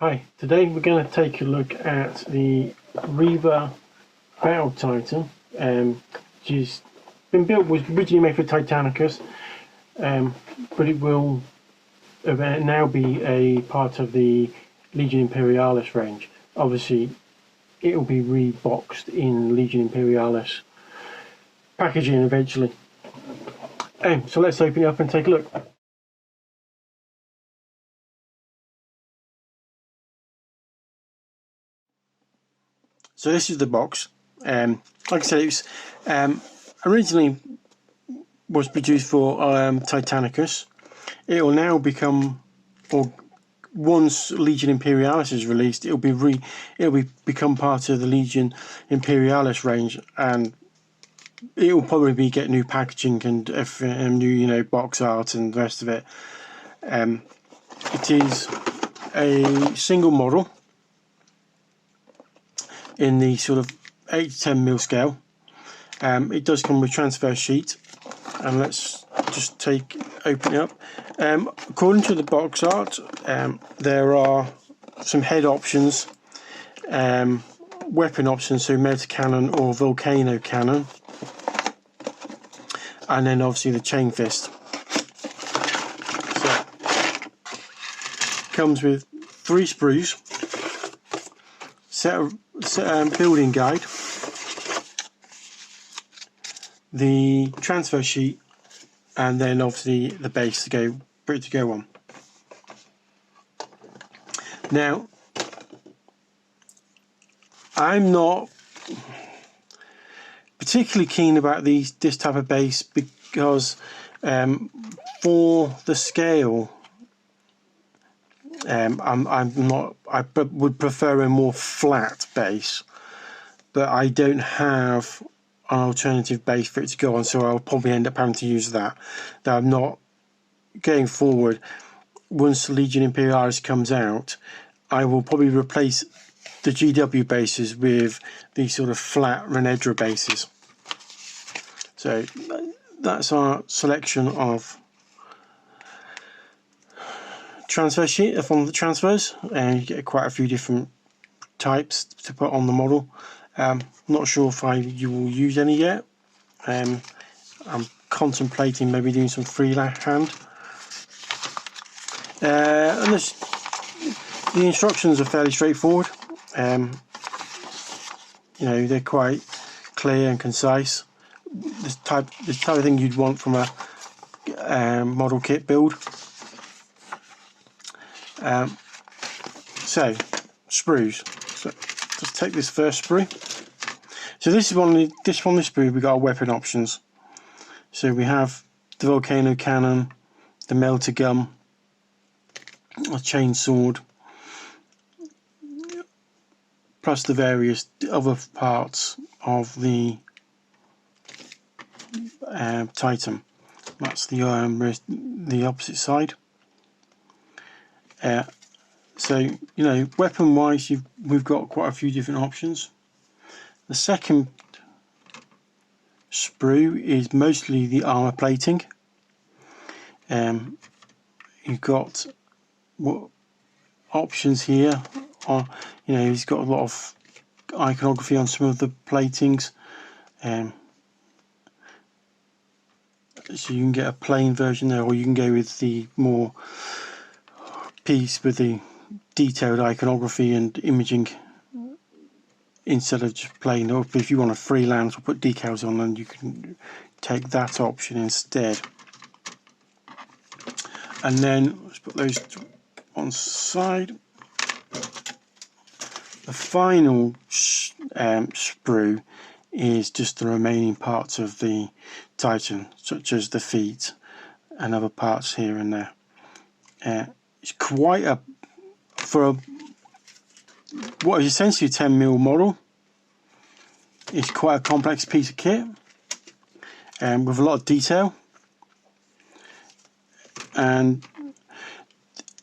Hi, today we're going to take a look at the Reaver Titan, which has been built, was originally made for Titanicus, but it will now be a part of the Legion Imperialis range. Obviously, it will be reboxed in Legion Imperialis packaging eventually. So let's open it up and take a look. So this is the box. Like I said, it was originally was produced for Titanicus. It will now become, or once Legion Imperialis is released, it'll become part of the Legion Imperialis range, and it will probably get new packaging and new box art and the rest of it. It is a single model in the sort of 8 to 10 mil scale. It does come with transfer sheet, and let's just open it up. According to the box art, there are some head options, weapon options, so melta cannon or volcano cannon, and then obviously the chain fist. So comes with 3 sprues, building guide, the transfer sheet, and then obviously the base for it to go on. Now, I'm not particularly keen about this type of base because for the scale, I would prefer a more flat base, but I don't have an alternative base for it to go on, so I'll probably end up having to use that. Now, I'm not going forward. Once Legion Imperialis comes out, I will probably replace the GW bases with these sort of flat Renedra bases. So that's our selection of transfer sheet from the transfers, and you get quite a few different types to put on the model. Not sure if you will use any yet. I'm contemplating maybe doing some freehand. And the instructions are fairly straightforward. They're quite clear and concise. This type of thing you'd want from a model kit build. So sprues. So let's take this first sprue. So this sprue we got our weapon options. So we have the volcano cannon, the melter gun, a chain sword, plus the various other parts of the Titan. That's the opposite side. So weapon wise, we've got quite a few different options. The second sprue is mostly the armor plating. You've got what options here are, he's got a lot of iconography on some of the platings. So you can get a plain version there, or you can go with the more piece with the detailed iconography and imaging instead of just plain. Or if you want to freelance or put decals on, then you can take that option instead. And then let's put those to one side. The final sprue is just the remaining parts of the Titan, such as the feet and other parts here and there. It's quite for what is essentially a 10mm model. It's quite a complex piece of kit, with a lot of detail. And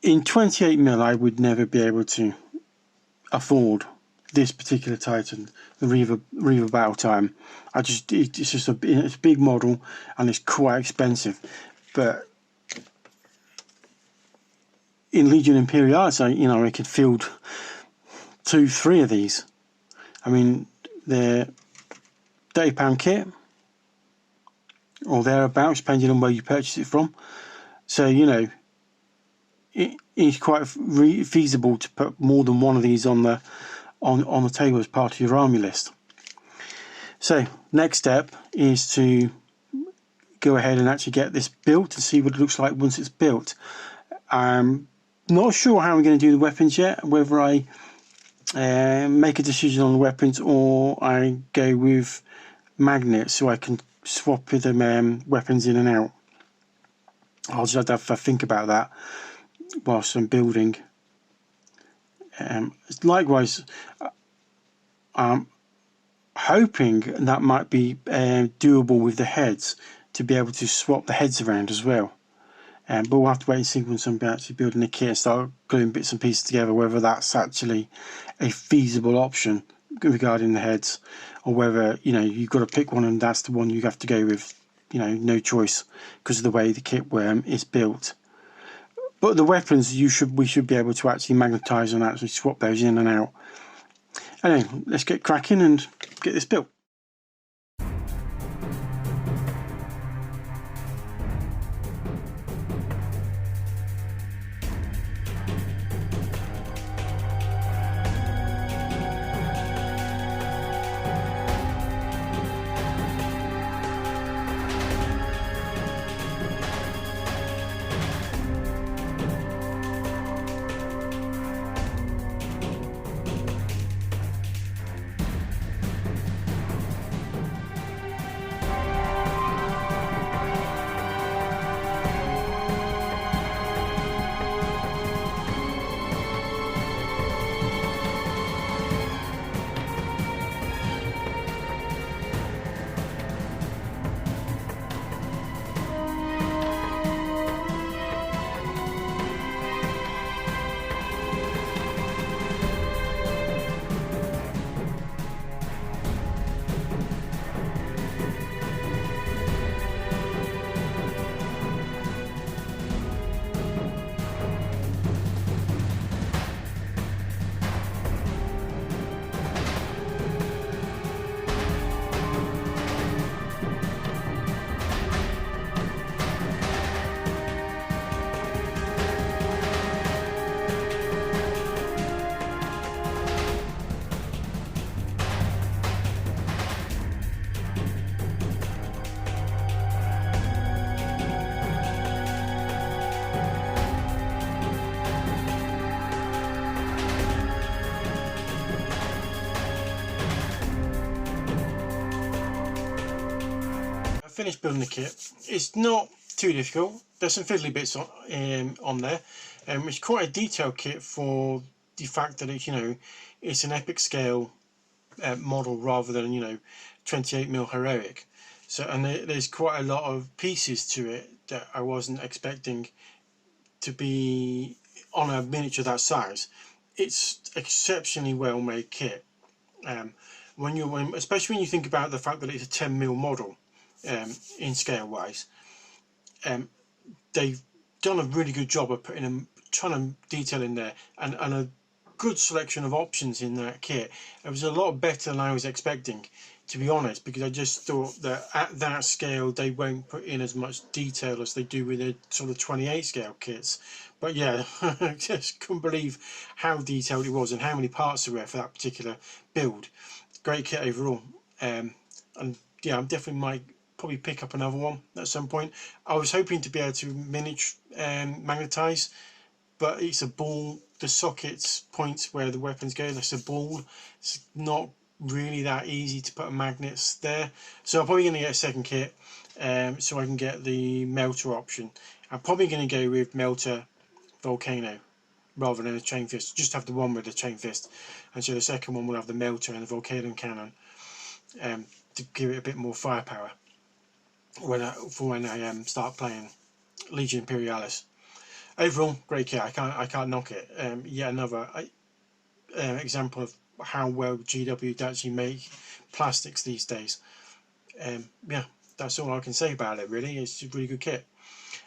in 28mm, I would never be able to afford this particular Titan, the Reaver Battle Titan. It's just it's a big model and it's quite expensive, but in Legion Imperialis, I could field 2-3 of these. I mean, they're £30 kit or thereabouts, depending on where you purchase it from. So it is quite feasible to put more than one of these on the table as part of your army list. So next step is to go ahead and actually get this built and see what it looks like once it's built. I'm not sure how I'm going to do the weapons yet, whether I make a decision on the weapons or I go with magnets so I can swap the weapons in and out. I'll just have to think about that whilst I'm building. Likewise, I'm hoping that might be doable with the heads, to be able to swap the heads around as well. But we'll have to wait and see once I'm actually building a kit and start gluing bits and pieces together, whether that's actually a feasible option regarding the heads, or whether you've got to pick one and that's the one you have to go with. No choice because of the way the kit is built. But the weapons, we should be able to actually magnetize and actually swap those in and out. Anyway, let's get cracking and get this built. Finished building the kit. It's not too difficult. There's some fiddly bits on there. It's quite a detailed kit for the fact that it's an epic scale model rather than 28mm heroic. So there's quite a lot of pieces to it that I wasn't expecting to be on a miniature that size. It's exceptionally well made kit. Especially when you think about the fact that it's a 10mm model. In scale wise, they've done a really good job of putting a ton of detail in there and a good selection of options in that kit. It was a lot better than I was expecting, to be honest, because I just thought that at that scale they won't put in as much detail as they do with the sort of 28 scale kits. But yeah, I just couldn't believe how detailed it was and how many parts there were for that particular build. Great kit overall, and yeah, I'm definitely might probably pick up another one at some point. I was hoping to be able to magnetize, but it's a ball. The sockets points where the weapons go, that's a ball. It's not really that easy to put magnets there, so I'm probably going to get a second kit so I can get the melter option. I'm probably going to go with melter volcano rather than a chain fist. Just have the one with the chain fist, and so the second one will have the melter and the volcano cannon to give it a bit more firepower when I start playing Legion Imperialis. Overall, great kit. I can't knock it. Yet another example of how well GW actually make plastics these days. Yeah, that's all I can say about it really. It's a really good kit.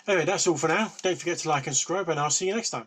Anyway, that's all for now. Don't forget to like and subscribe, and I'll see you next time.